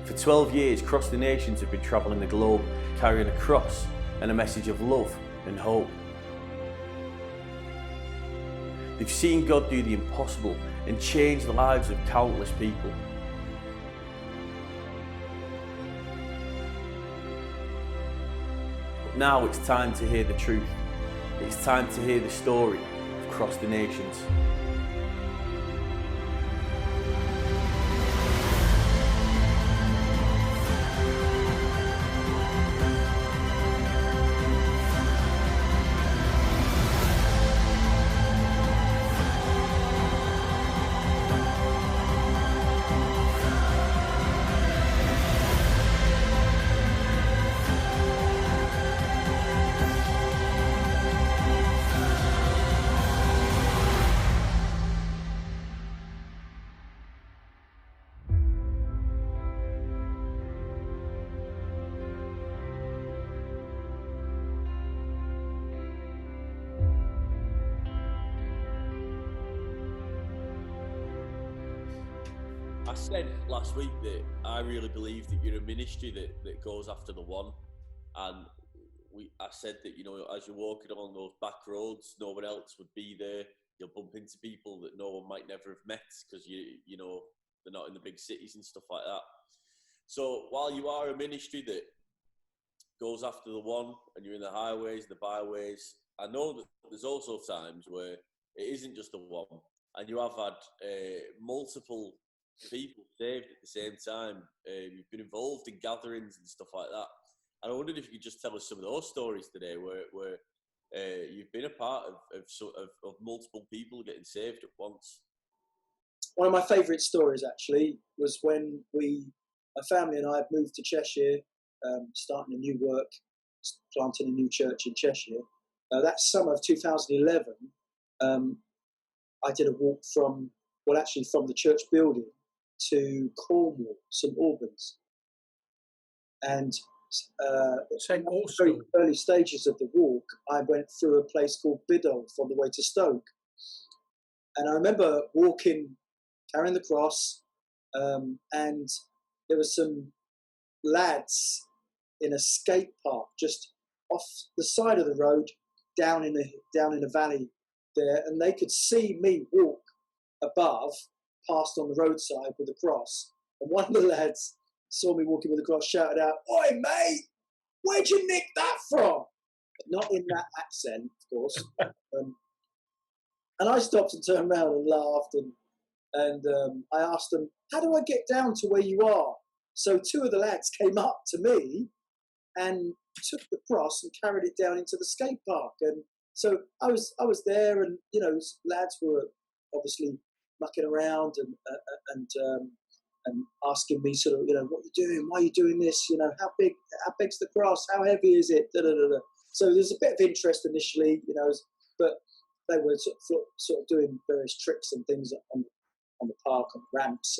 For 12 years, Cross the Nations have been travelling the globe, carrying a cross and a message of love and hope. They've seen God do the impossible and change the lives of countless people. But now it's time to hear the truth. It's time to hear the story of Cross the Nations. I said last week that I really believe that you're a ministry that goes after the one, and I said that, you know, as you're walking along those back roads, no one else would be there. You'll bump into people that no one might never have met because you know they're not in the big cities and stuff like that. So while you are a ministry that goes after the one, and you're in the highways, the byways, I know that there's also times where it isn't just the one, and you have had multiple people saved at the same time. You've been involved in gatherings and stuff like that. And I wondered if you could just tell us some of those stories today where you've been a part of multiple people getting saved at once. One of my favourite stories actually was when my family and I had moved to Cheshire, starting a new work, planting a new church in Cheshire. That summer of 2011, I did a walk from the church building to Cornwall, St Albans. And in the very early stages of the walk, I went through a place called Biddulph on the way to Stoke. And I remember walking, carrying the cross, and there were some lads in a skate park just off the side of the road, down in a valley there, and they could see me walk above, past on the roadside with a cross. And one of the lads saw me walking with a cross, shouted out, "Oi, mate, where'd you nick that from?" But not in that accent, of course. And I stopped and turned around and laughed, and I asked them, "How do I get down to where you are?" So two of the lads came up to me and took the cross and carried it down into the skate park. And so I was there, and you know, lads were obviously mucking around and asking me sort of, you know, what are you doing? Why are you doing this? You know, how big's the cross? How heavy is it? Da, da, da, da. So there's a bit of interest initially, you know, but they were sort of doing various tricks and things on the park, on ramps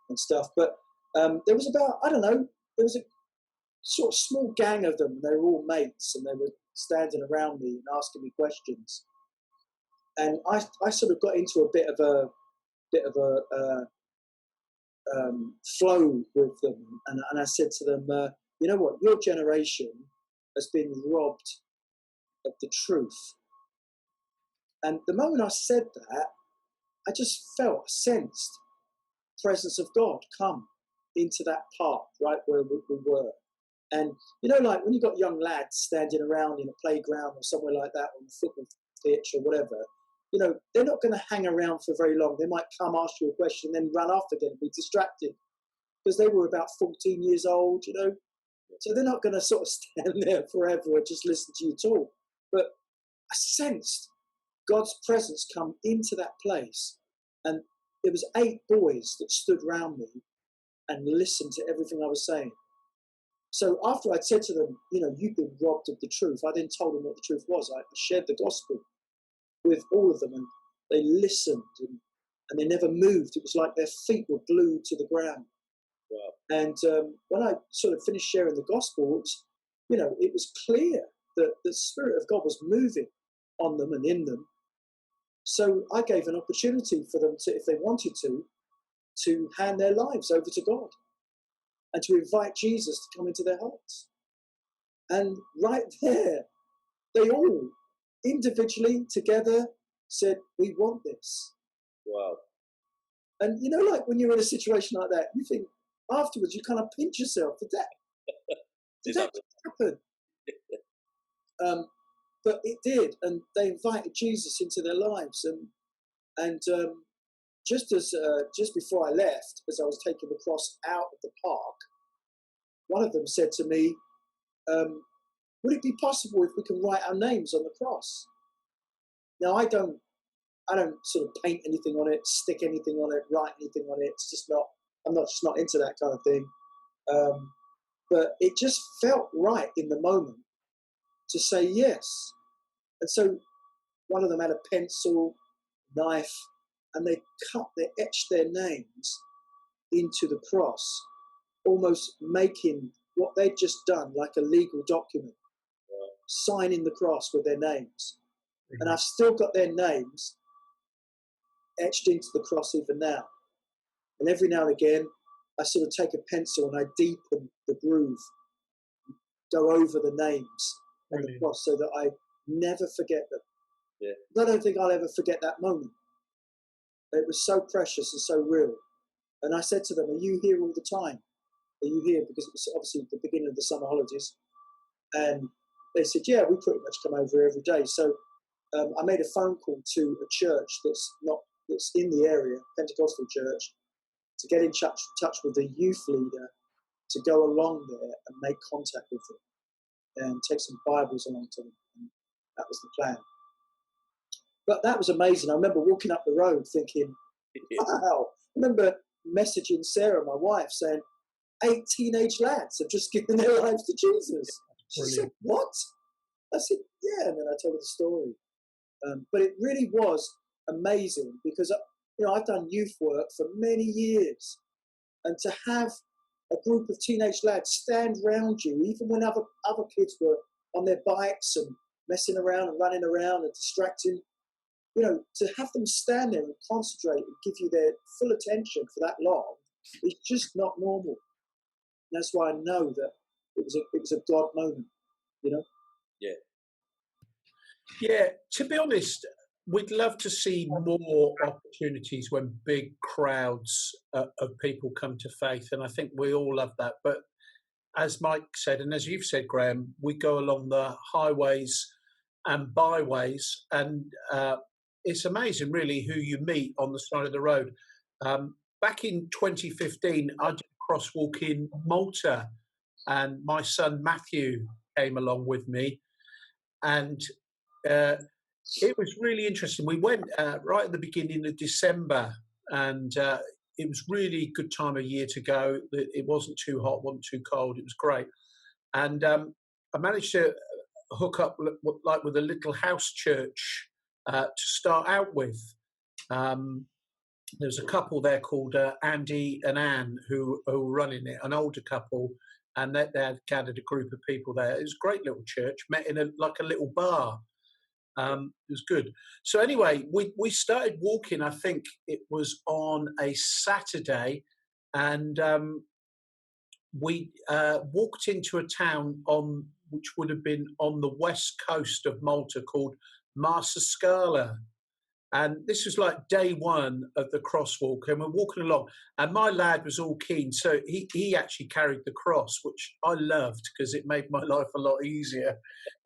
and stuff. But there was there was a sort of small gang of them. They were all mates, and they were standing around me and asking me questions. And I sort of got into a bit of a flow with them, and I said to them, you know what, your generation has been robbed of the truth. And the moment I said that, I just sensed the presence of God come into that park right where we were. And you know, like when you've got young lads standing around in a playground or somewhere like that, on the football pitch or whatever, you know, they're not going to hang around for very long. They might come, ask you a question, then run off again and be distracted, because they were about 14 years old, you know. So they're not going to sort of stand there forever and just listen to you talk. But I sensed God's presence come into that place. And there was 8 boys that stood round me and listened to everything I was saying. So after I'd said to them, you know, you've been robbed of the truth, I then told them what the truth was. I shared the gospel with all of them, and they listened, and they never moved. It was like their feet were glued to the ground. Wow. And when I sort of finished sharing the gospel, it was clear that the Spirit of God was moving on them and in them. So I gave an opportunity for them to, if they wanted to hand their lives over to God. and to invite Jesus to come into their hearts. And right there, they all individually together said, we want this. Wow. And you know, like when you're in a situation like that, you think afterwards you kind of pinch yourself. Did that happen? But it did, and they invited Jesus into their lives. And just before I left, as I was taking the cross out of the park, one of them said to me, would it be possible if we can write our names on the cross? Now, I don't sort of paint anything on it, stick anything on it, write anything on it. It's just not, I'm not just not into that kind of thing. But it just felt right in the moment to say yes. And so one of them had a pencil, knife, and they etched their names into the cross, almost making what they'd just done like a legal document, signing the cross with their names. And I've still got their names etched into the cross even now. And every now and again, I sort of take a pencil and I deepen the groove, go over the names on the cross so that I never forget them. Yeah. I don't think I'll ever forget that moment. It was so precious and so real. And I said to them, are you here all the time? Are you here? Because it was obviously the beginning of the summer holidays. And they said, yeah, we pretty much come over every day. So I made a phone call to a church that's in the area, Pentecostal church, to get in touch with the youth leader to go along there and make contact with them and take some Bibles along to them. And that was the plan. But that was amazing. I remember walking up the road thinking, wow. I remember messaging Sarah, my wife, saying, 8 teenage lads have just given their lives to Jesus. She said, what? I said, yeah. And then I told her the story. But it really was amazing because, I've done youth work for many years. And to have a group of teenage lads stand around you, even when other kids were on their bikes and messing around and running around and distracting, to have them stand there and concentrate and give you their full attention for that long is just not normal. And that's why I know that it was a God moment, Yeah. Yeah, to be honest, we'd love to see more opportunities when big crowds of people come to faith, and I think we all love that. But as Mike said, and as you've said, Graham, we go along the highways and byways, and it's amazing, really, who you meet on the side of the road. Back in 2015, I did a crosswalk in Malta, and my son Matthew came along with me, and it was really interesting. We went right at the beginning of December, and it was really good time of year to go. It wasn't too hot, wasn't too cold. It was great. And I managed to hook up with a little house church to start out with. There's a couple there called Andy and Anne who were running it, an older couple, and they had gathered a group of people there. It was a great little church, met in a little bar. It was good. So anyway, we started walking, I think it was on a Saturday, and we walked into a town which would have been on the west coast of Malta called Scala. And this was like day one of the crosswalk, and we're walking along, and my lad was all keen. So he actually carried the cross, which I loved because it made my life a lot easier.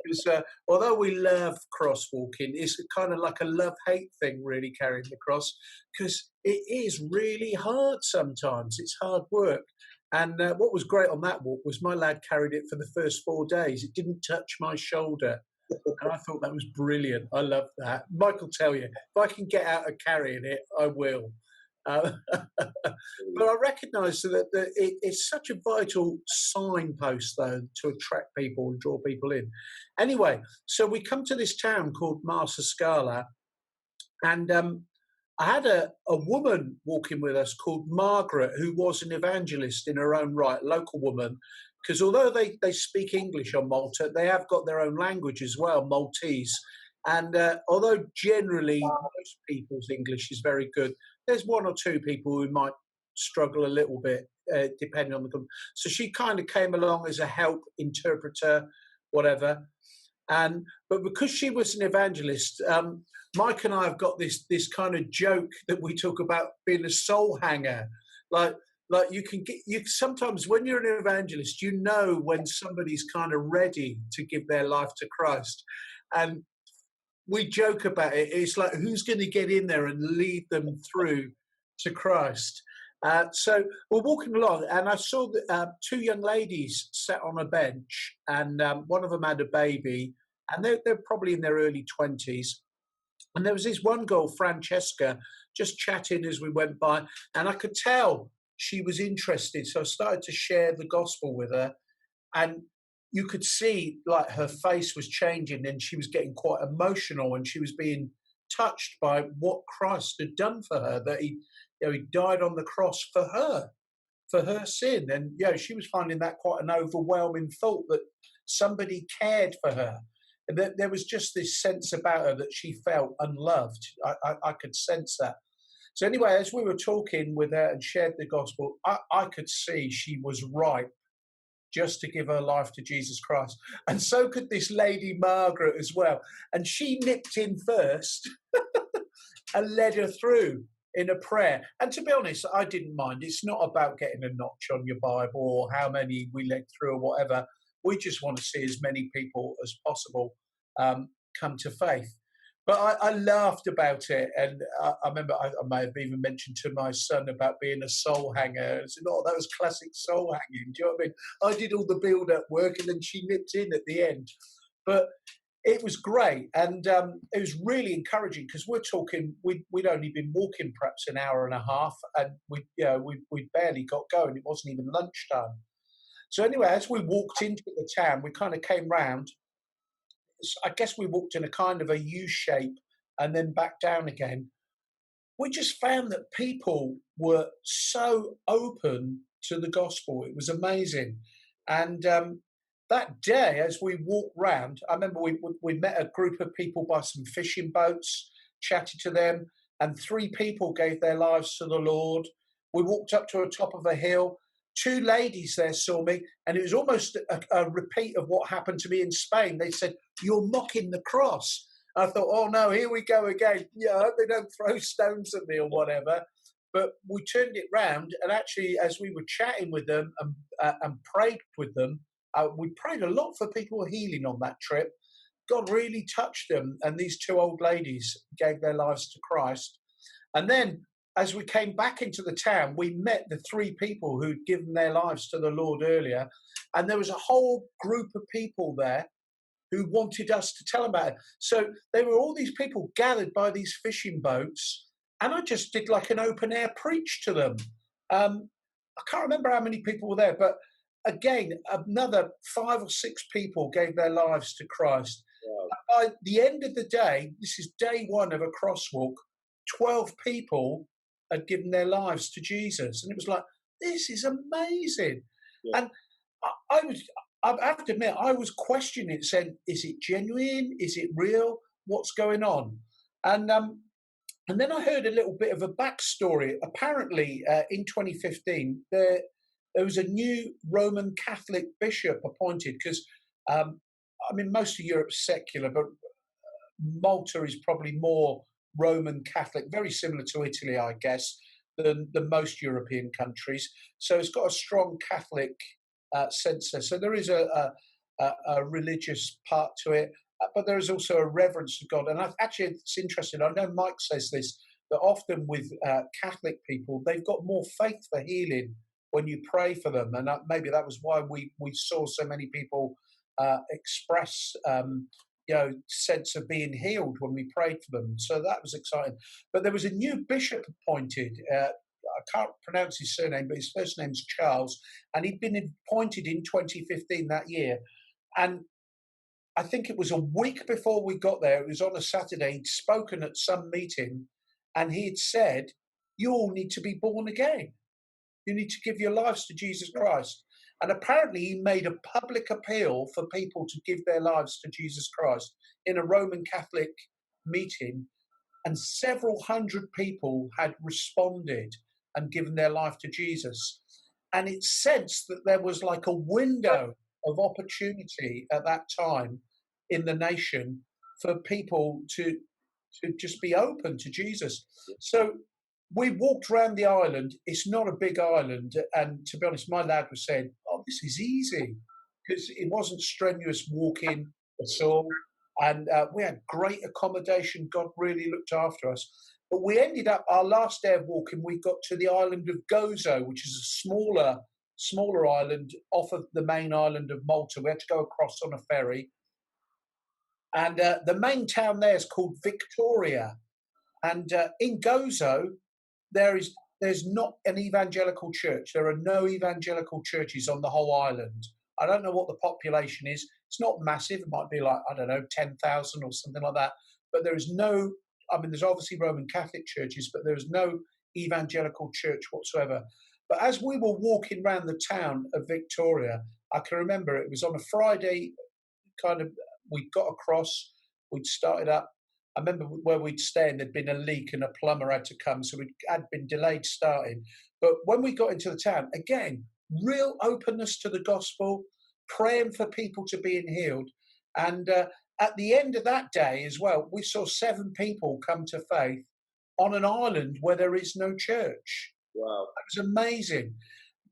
Because although we love crosswalking, it's kind of like a love-hate thing, really, carrying the cross, because it is really hard sometimes. It's hard work. And what was great on that walk was my lad carried it for the first 4 days. It didn't touch my shoulder. And I thought that was brilliant. I love that. Mike will tell you, if I can get out of carrying it, I will. But I recognise that it's such a vital signpost, though, to attract people and draw people in. Anyway, so we come to this town called Scala, and I had a woman walking with us called Margaret, who was an evangelist in her own right, local woman, because although they speak English on Malta, they have got their own language as well, Maltese. And although generally most people's English is very good, there's one or two people who might struggle a little bit, depending on the. So she kind of came along as a help interpreter, whatever. But because she was an evangelist, Mike and I have got this kind of joke that we talk about being a soul hanger. Like you sometimes when you're an evangelist, you know when somebody's kind of ready to give their life to Christ, and we joke about it. It's like, who's going to get in there and lead them through to Christ? So we're walking along, and I saw two young ladies sat on a bench, and one of them had a baby, and they're probably in their early 20s. And there was this one girl, Francesca, just chatting as we went by, and I could tell she was interested. So I started to share the gospel with her, and you could see like her face was changing, and she was getting quite emotional, and she was being touched by what Christ had done for her, that he died on the cross for her sin. And she was finding that quite an overwhelming thought, that somebody cared for her. And that there was just this sense about her that she felt unloved. I could sense that. So anyway, as we were talking with her and shared the gospel, I could see she was ripe just to give her life to Jesus Christ. And so could this lady, Margaret, as well. And she nipped in first and led her through in a prayer. And to be honest, I didn't mind. It's not about getting a notch on your Bible or how many we led through or whatever. We just want to see as many people as possible come to faith. But I laughed about it, and I remember I may have even mentioned to my son about being a soul hanger. I said, "Oh, that was classic soul hanging." Do you know what I mean? I did all the build-up work, and then she nipped in at the end. But it was great, and it was really encouraging, because we're talking. We'd only been walking perhaps an hour and a half, and we barely got going. It wasn't even lunchtime. So anyway, as we walked into the town, we kind of came round. I guess we walked in a kind of a U shape and then back down again. We just found that people were so open to the gospel. It was amazing. And that day, as we walked round, I remember we met a group of people by some fishing boats, chatted to them, and 3 people gave their lives to the Lord. We walked up to the top of a hill. 2 ladies there saw me, and it was almost a repeat of what happened to me in Spain. They said, "You're mocking the cross." I thought, oh no, here we go again. I hope they don't throw stones at me or whatever. But we turned it round, and actually, as we were chatting with them and prayed with them, we prayed a lot for people healing on that trip. God really touched them, and these 2 old ladies gave their lives to Christ. And then, as we came back into the town, we met the 3 people who'd given their lives to the Lord earlier. And there was a whole group of people there who wanted us to tell them about it. So there were all these people gathered by these fishing boats, and I just did like an open air preach to them. I can't remember how many people were there, but again, another 5 or 6 people gave their lives to Christ. Wow. By the end of the day, this is day 1 of a crosswalk, 12 people had given their lives to Jesus. And it was like, this is amazing. Yeah. And I have to admit, I was questioning it, saying, is it genuine? Is it real? What's going on? And then I heard a little bit of a backstory. Apparently, in 2015, there was a new Roman Catholic bishop appointed, because, most of Europe's secular, but Malta is probably more Roman Catholic, very similar to Italy, I guess, than most European countries. So it's got a strong Catholic censor. So there is a religious part to it, but there is also a reverence to God. And actually, it's interesting. I know Mike says this, that often with Catholic people, they've got more faith for healing when you pray for them. And maybe that was why we saw so many people express sense of being healed when we prayed for them. So that was exciting. But there was a new bishop appointed. I can't pronounce his surname, but his first name's Charles, and he'd been appointed in 2015 that year. And I think it was a week before we got there, it was on a Saturday, he'd spoken at some meeting, and he'd said, you all need to be born again. You need to give your lives to Jesus Christ. And apparently he made a public appeal for people to give their lives to Jesus Christ in a Roman Catholic meeting, and several hundred people had responded. and given their life to Jesus. And it sensed that there was like a window of opportunity at that time in the nation for people to just be open to Jesus. So we walked around the island. It's not a big island. And to be honest, my lad was saying, oh, this is easy, because it wasn't strenuous walking at all. And we had great accommodation. God really looked after us. But we ended up, our last day of walking, we got to the island of Gozo, which is a smaller island off of the main island of Malta. We had to go across on a ferry. And the main town there is called Victoria. And in Gozo, there's not an evangelical church. There are no evangelical churches on the whole island. I don't know what the population is. It's not massive. It might be like, I don't know, 10,000 or something like that. But there is no, I mean, there's obviously Roman Catholic churches, but there is no evangelical church whatsoever. But as we were walking around the town of Victoria, I can remember it was on a Friday, kind of, we got across, we'd started up. I remember where we'd stay and there'd been a leak and a plumber had to come, so we had been delayed starting. But when we got into the town, again, real openness to the gospel, praying for people to be healed. And at the end of that day as well, we saw 7 people come to faith on an island where there is no church. Wow. It was amazing.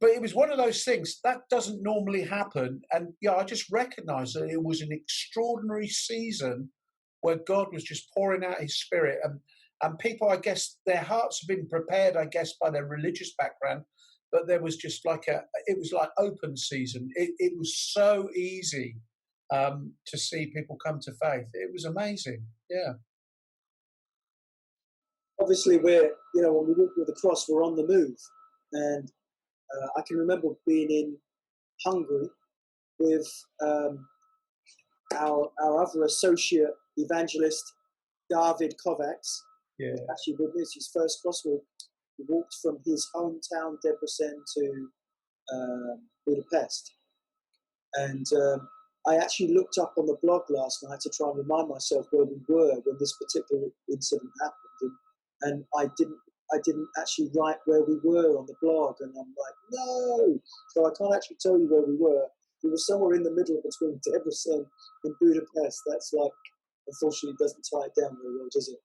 But it was one of those things that doesn't normally happen. And yeah, I just recognized that it was an extraordinary season where God was just pouring out his spirit. And people, I guess, their hearts have been prepared, I guess, by their religious background. But there was just like it was like open season. It was so easy to see people come to faith. It was amazing. Yeah. Obviously, when we walk with the cross, we're on the move. And I can remember being in Hungary with our other associate evangelist, David Kovacs. Yeah. Actually with me, it's his first cross walk. He walked from his hometown, Debrecen, to Budapest. And I actually looked up on the blog last night to try and remind myself where we were when this particular incident happened. And I didn't actually write where we were on the blog. And I'm like, no! So I can't actually tell you where we were. We were somewhere in the middle between Debrecen and Budapest. That's like, unfortunately, doesn't tie it down very well, does it?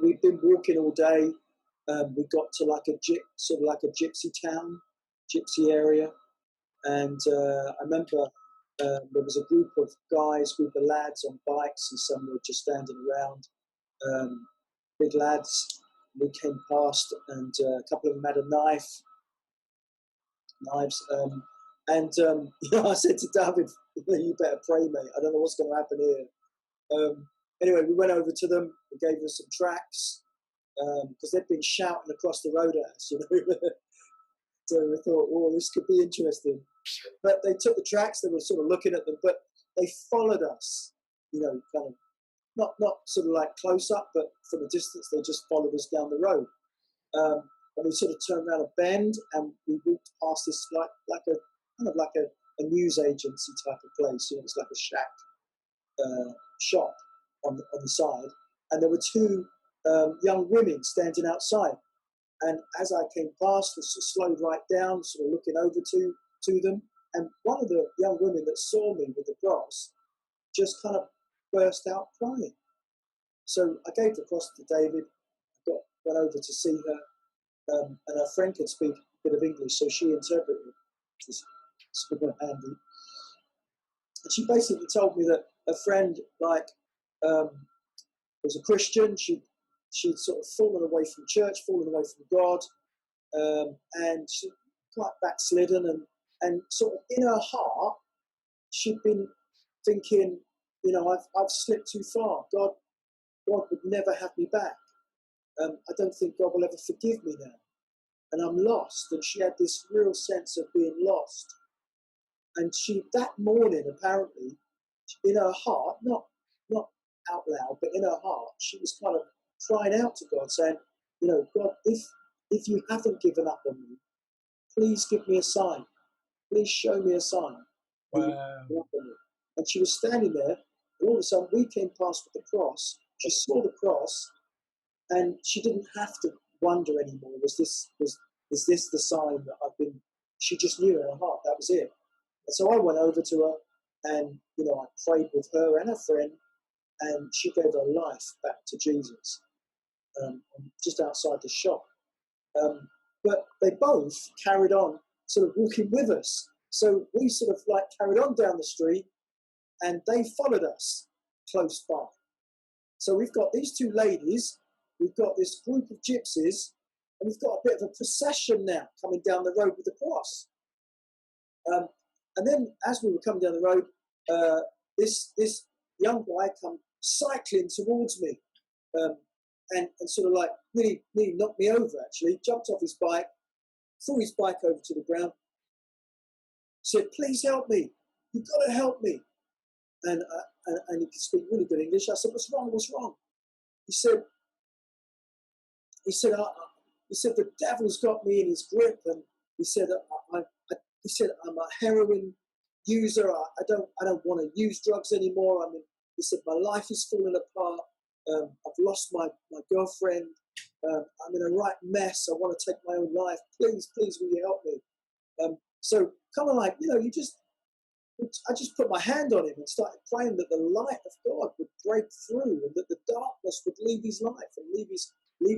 We've been walking all day. We got to like a gypsy town, gypsy area. And I remember there was a group of lads on bikes, and some were just standing around. Big lads. We came past, and a couple of them had knives. I said to David, "You better pray, mate. I don't know what's going to happen here." Anyway, we went over to them. They gave us some tracts because they'd been shouting across the road at us, So we thought, "Oh, this could be interesting." But they took the tracts. They were sort of looking at them, but they followed us. Kind of not sort of like close up, but from a distance. They just followed us down the road. And we sort of turned around a bend, and we walked past this like a news agency type of place. It's like a shack shop on the side, and there were 2 young women standing outside. And as I came past, I slowed right down, sort of looking over to them. And one of the young women that saw me with the cross just kind of burst out crying. So I gave the cross to David, went over to see her, and her friend could speak a bit of English, so she interpreted. It's super handy. And she basically told me that her friend, was a Christian. She'd sort of fallen away from church, fallen away from God, and she quite backslidden. And sort of in her heart, she'd been thinking, I've slipped too far. God would never have me back. I don't think God will ever forgive me now. And I'm lost. And she had this real sense of being lost. And that morning, apparently, in her heart, not out loud, but in her heart, she was kind of crying out to God, saying, God, if you haven't given up on me, please give me a sign. Please show me a sign. Wow. And she was standing there, and all of a sudden we came past with the cross. She saw the cross, and she didn't have to wonder anymore. Is this the sign that I've been? She just knew in her heart that was it. And so I went over to her, and I prayed with her and her friend, and she gave her life back to Jesus, just outside the shop. But they both carried on, sort of walking with us. So we sort of like carried on down the street, and they followed us close by. So we've got these two ladies, we've got this group of gypsies, and we've got a bit of a procession now coming down the road with the cross. And then as we were coming down the road, this young guy come cycling towards me, and sort of like nearly knocked me over, actually. Jumped off his bike, threw his bike over to the ground, said, "Please help me, you've got to help me." And he could speak really good English. I said, "What's wrong? What's wrong?" He said, "The devil's got me in his grip," and he said, "I'm a heroin user. I don't want to use drugs anymore. He said, my life is falling apart. I've lost my girlfriend. I'm in a right mess. I want to take my own life. Please, will you help me?" So kind of like, I just put my hand on him and started praying that the light of God would break through, and that the darkness would leave his life and leave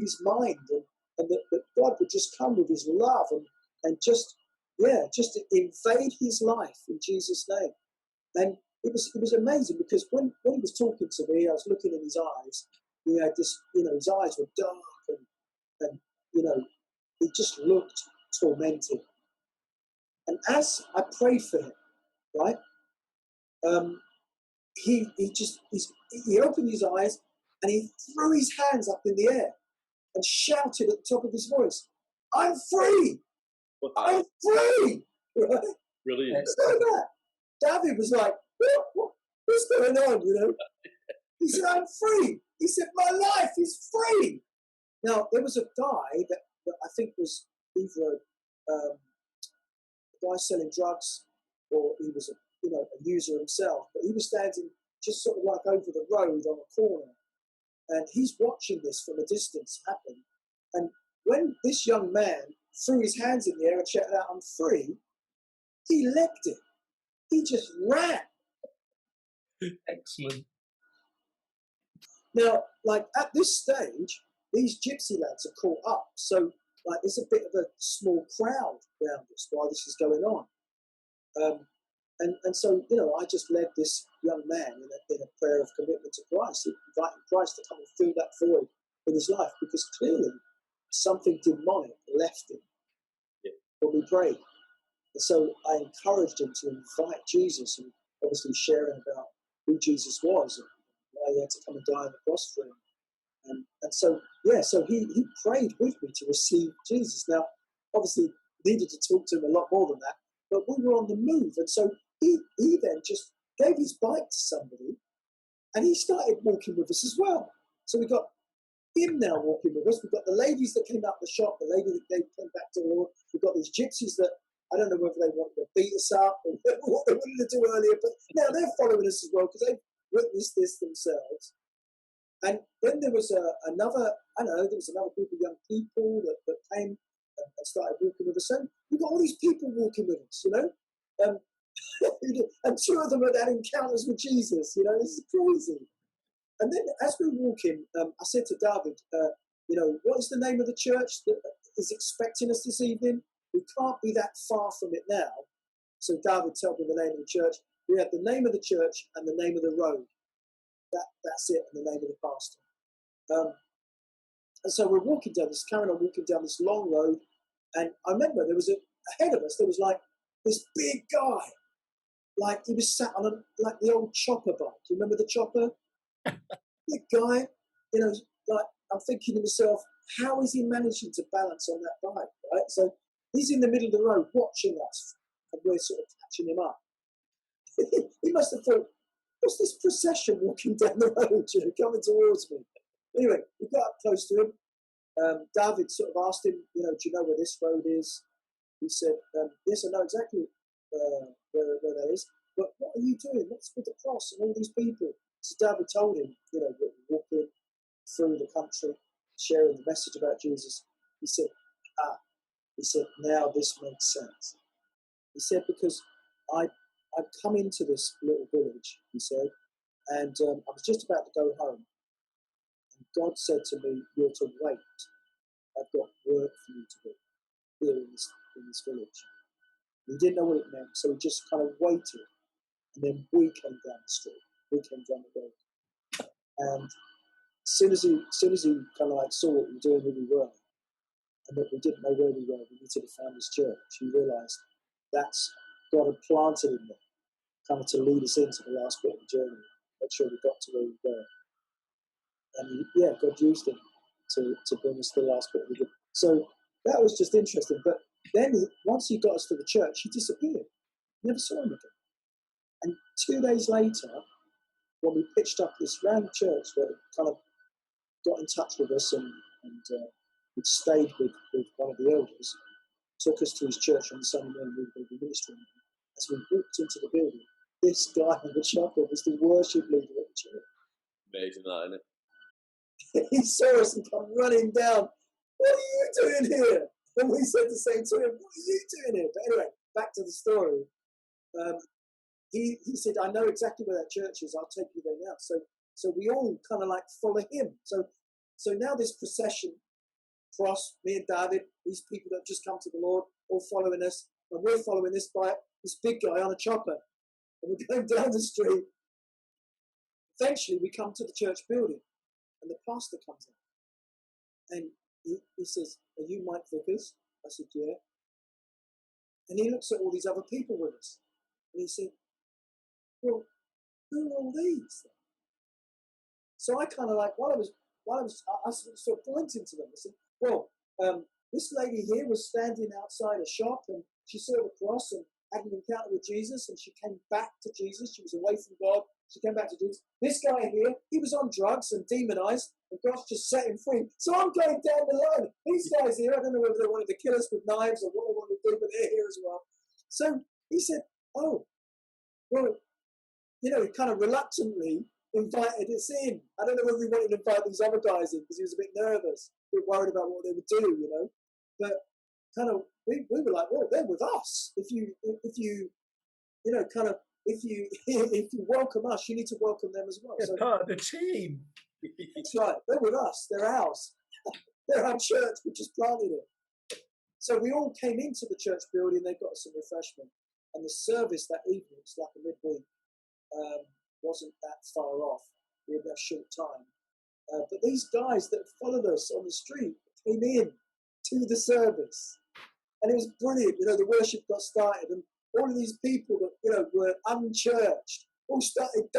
his mind, and that God would just come with his love and just invade his life in Jesus' name. And it was amazing, because when he was talking to me, I was looking in his eyes. He had this, his eyes were dark, and he just looked tormented. And as I prayed for him, right, he opened his eyes, and he threw his hands up in the air and shouted at the top of his voice, "I'm free! I'm free!" Right? Brilliant. So that David was like, what's going on? He said, "I'm free." He said, "My life is free." Now there was a guy that I think was either a guy selling drugs, or he was a user himself, but he was standing just sort of like over the road on a corner, and he's watching this from a distance happen. And when this young man threw his hands in the air and shouted out, "I'm free," he legged it. He just ran. Excellent. Now, like at this stage, these gypsy lads are caught up. So, like, there's a bit of a small crowd around us while this is going on. And so, I just led this young man in a prayer of commitment to Christ, inviting Christ to come and fill that void in his life, because clearly something demonic left him when we prayed. And so I encouraged him to invite Jesus, and obviously sharing about who Jesus was and why he had to come and die on the cross for him. And so he prayed with me to receive Jesus. Now, obviously, needed to talk to him a lot more than that, but we were on the move. And so he then just gave his bike to somebody, and he started walking with us as well. So we got him now walking with us. We've got the ladies that came out the shop, the lady that came back to the Lord. We've got these gypsies that, I don't know whether they wanted to beat us up or what they wanted to do earlier, but now they're following us as well, because they've witnessed this themselves. And then there was another group of young people that came and started walking with us. So we've got all these people walking with us, and two of them had encounters with Jesus. This is crazy. And then as we were walking, I said to David, what is the name of the church that is expecting us this evening? We can't be that far from it now. So David told me the name of the church. We have the name of the church and the name of the road. That's it, and the name of the pastor. And so we're carrying on walking down this long road, and I remember there was ahead of us, there was like this big guy, like he was sat on like the old chopper bike. You remember the chopper? Big guy, like I'm thinking to myself, how is he managing to balance on that bike, right? So he's in the middle of the road watching us, and we're sort of catching him up. He must have thought, what's this procession walking down the road, coming towards me? Anyway, we got up close to him. David sort of asked him, do you know where this road is? He said, yes, I know exactly where that is. But what are you doing? What's with the cross and all these people? So David told him, we're walking through the country, sharing the message about Jesus. He said, ah, he said, now this makes sense. He said, because I'd come into this little village, he said, and I was just about to go home. And God said to me, you're to wait. I've got work for you to do here in this village. He didn't know what it meant, so he just kind of waited. And then we came down the street. We came down the road. And as soon as he kind of like saw what we were doing, who we were, and that we didn't know where we were, we needed to find this church, he realised that's God had planted in there, kind of to lead us into the last bit of the journey, make sure we got to where we were. And God used him to bring us to the last bit of the journey. So that was just interesting. But then once he got us to the church, he disappeared. Never saw him again. And 2 days later, when we pitched up this round church that kind of got in touch with us and we'd stayed with one of the elders, took us to his church on the Sunday morning we were ministering. As we walked into the building, this guy in the chapel was the worship leader at the church. Amazing that, isn't it? He saw us and come running down. What are you doing here? And we said the same to him. What are you doing here? But anyway, back to the story. He said, I know exactly where that church is. I'll take you there now. So we all kind of like follow him. So now this procession, cross, me and David, these people that have just come to the Lord, all following us. And we're following this big guy on a chopper. And we're going down the street. Eventually, we come to the church building. And the pastor comes in. And he says, are you Mike Vickers? I said, yeah. And he looks at all these other people with us. And he said, well, who are all these? So I kind of like, while I was sort of pointing to them, I said, well, this lady here was standing outside a shop and she saw the cross and had an encounter with Jesus and she came back to Jesus. She was away from God. She came back to Jesus. This guy here, he was on drugs and demonized and God just set him free. So I'm going down the line. These guys here, I don't know whether they wanted to kill us with knives or what they wanted to do, but they're here as well. So he said, oh, well, he kind of reluctantly invited us in. I don't know whether he wanted to invite these other guys in because he was a bit nervous, a bit worried about what they would do, But kind of, we were like, well, they're with us. If you welcome us, you need to welcome them as well. They're part of the team. That's right. They're with us. They're ours. They're our church. We just planted it. So we all came into the church building. They got us some refreshment. And the service that evening, it's like a midweek, wasn't that far off. We had a short time. But these guys that followed us on the street came in to the service. And it was brilliant. The worship got started. And all of these people that, were unchurched all started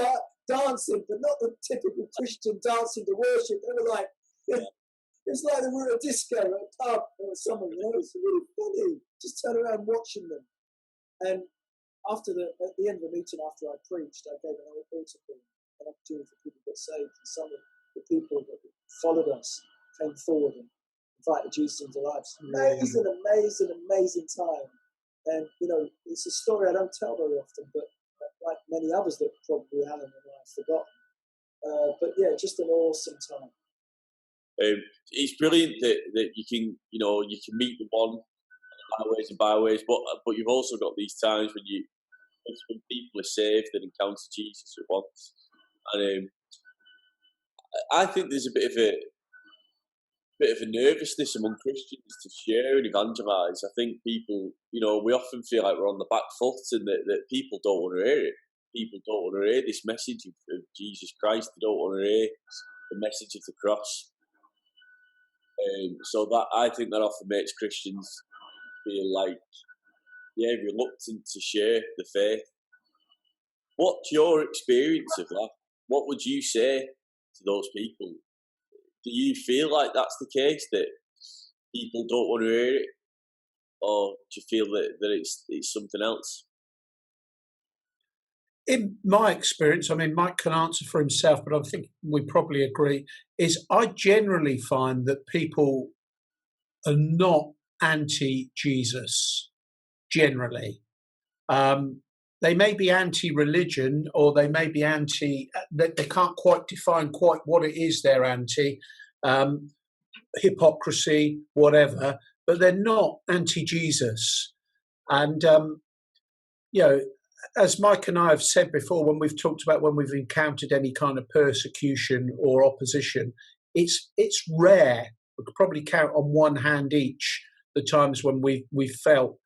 dancing, but not the typical Christian dancing to worship. They were like, it was like they were at a disco, at a pub or something. It was really funny. Just turn around watching them. And at the end of the meeting, after I preached, I gave an altar call, an opportunity for people to get saved. And some of the people that followed us came forward and invited Jesus into their lives. Amazing time. And, it's a story I don't tell very often, but like many others that probably Alan and I have forgotten. But yeah, just an awesome time. It's brilliant that you can meet the one highways and byways, but you've also got these times when people are saved and encounter Jesus at once. And I think there's a bit of a nervousness among Christians to share and evangelise. I think people, we often feel like we're on the back foot and that people don't want to hear it. People don't want to hear this message of Jesus Christ. They don't want to hear the message of the cross. So that I think that often makes Christians feel like, reluctant to share the faith. What's your experience of that? What would you say to those people? Do you feel like that's the case, that people don't want to hear it? Or do you feel that it's something else? In my experience, I mean, Mike can answer for himself, but I think we probably agree, is I generally find that people are not anti-Jesus, generally. They may be anti-religion, or they may be they can't quite define quite what it is they're anti. hypocrisy, whatever, but they're not anti-Jesus. And, as Mike and I have said before, when we've talked about when we've encountered any kind of persecution or opposition, it's rare. We could probably count on one hand each the times when we felt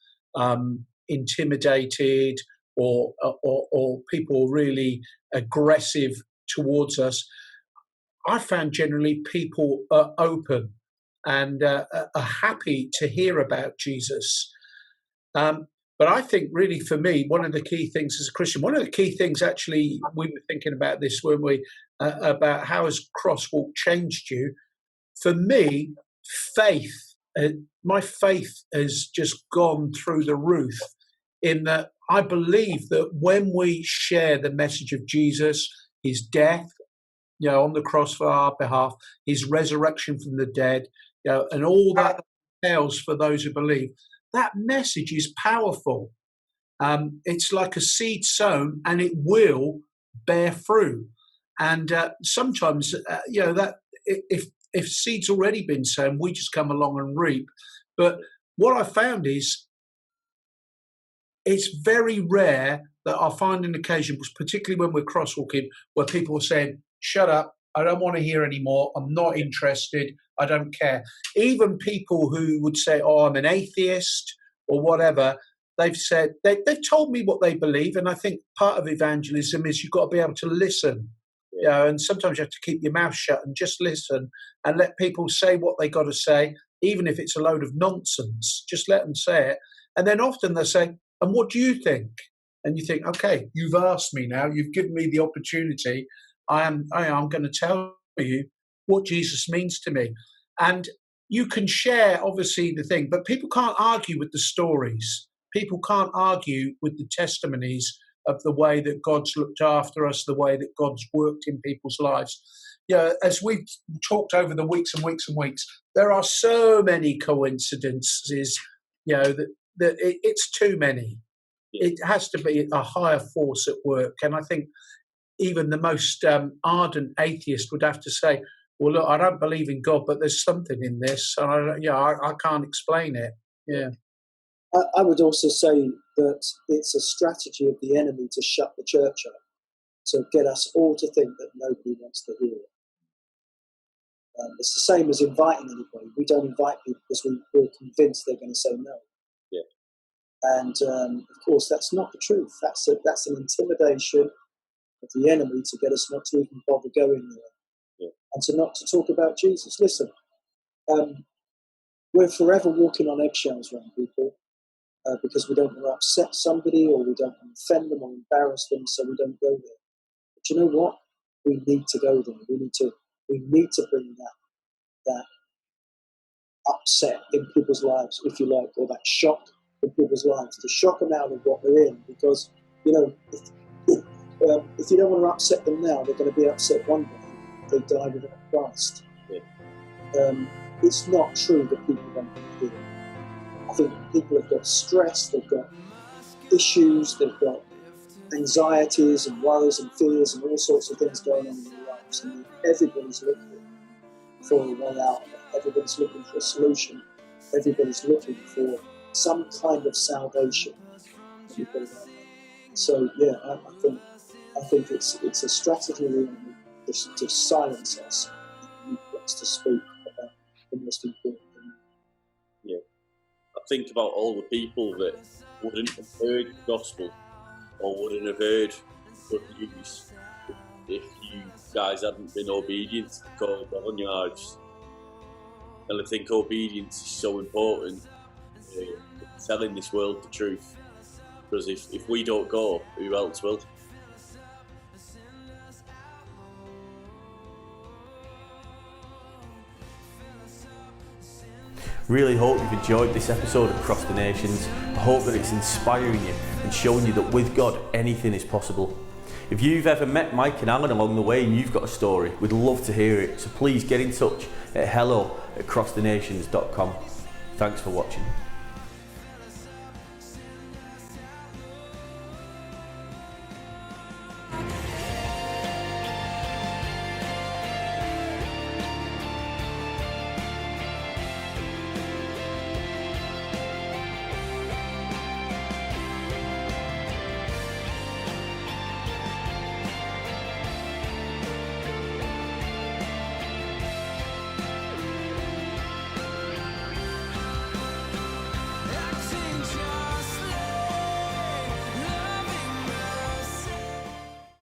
intimidated or people really aggressive towards us. I found generally people are open and are happy to hear about Jesus. But I think really for me, one of the key things as a Christian, one of the key things actually, we were thinking about this, weren't we, about how has Crosswalk changed you? For me, faith, my faith has just gone through the roof in that I believe that when we share the message of Jesus, his death, on the cross for our behalf, his resurrection from the dead, and all that entails for those who believe, that message is powerful. It's like a seed sown, and it will bear fruit. And sometimes, that if seed's already been sown, we just come along and reap. But what I found is, it's very rare that I find an occasion, particularly when we're crosswalking, where people are saying, "Shut up! I don't want to hear anymore. I'm not interested. I don't care." Even people who would say, "Oh, I'm an atheist," or whatever, they've said, they've told me what they believe. And I think part of evangelism is you've got to be able to listen. And sometimes you have to keep your mouth shut and just listen and let people say what they got to say, even if it's a load of nonsense. Just let them say it. And then often they say, "And what do you think?" And you think, okay, you've asked me now. You've given me the opportunity. I am going to tell you what Jesus means to me. And you can share, obviously, the thing, but people can't argue with the stories. People can't argue with the testimonies of the way that God's looked after us, the way that God's worked in people's lives. As we've talked over the weeks and weeks and weeks, there are so many coincidences, that it's too many. It has to be a higher force at work. And I think even the most ardent atheist would have to say, "Well, look, I don't believe in God, but there's something in this, and I can't explain it." Yeah. I would also say that it's a strategy of the enemy to shut the church up, to get us all to think that nobody wants to hear it. It's the same as inviting anybody. We don't invite people because we're convinced they're going to say no. Yeah. And of course, that's not the truth. That's an intimidation of the enemy to get us not to even bother going there, and to not to talk about Jesus. Listen, we're forever walking on eggshells around people because we don't want to upset somebody, or we don't want to offend them or embarrass them, so we don't go there. But you know what? We need to go there. We need to bring that upset in people's lives, if you like, or that shock in people's lives, to shock them out of what they're in, because if you don't want to upset them now, they're going to be upset one day if they die without Christ. Yeah. It's not true that people don't hear. I think people have got stress, they've got issues, they've got anxieties and worries and fears and all sorts of things going on in their lives, and everybody's looking for a way out. Everybody's looking for a solution. Everybody's looking for some kind of salvation. So I think it's a strategy to silence us and us to speak about the most important thing. Yeah, I think about all the people that wouldn't have heard the gospel or wouldn't have heard good news if you guys hadn't been obedient to the call of God on your lives. And I think obedience is so important, telling this world the truth. Because if we don't go, who else will? Really hope you've enjoyed this episode of Across the Nations. I hope that it's inspiring you and showing you that with God, anything is possible. If you've ever met Mike and Alan along the way and you've got a story, we'd love to hear it. So please get in touch at hello@crossthenations.com. Thanks for watching.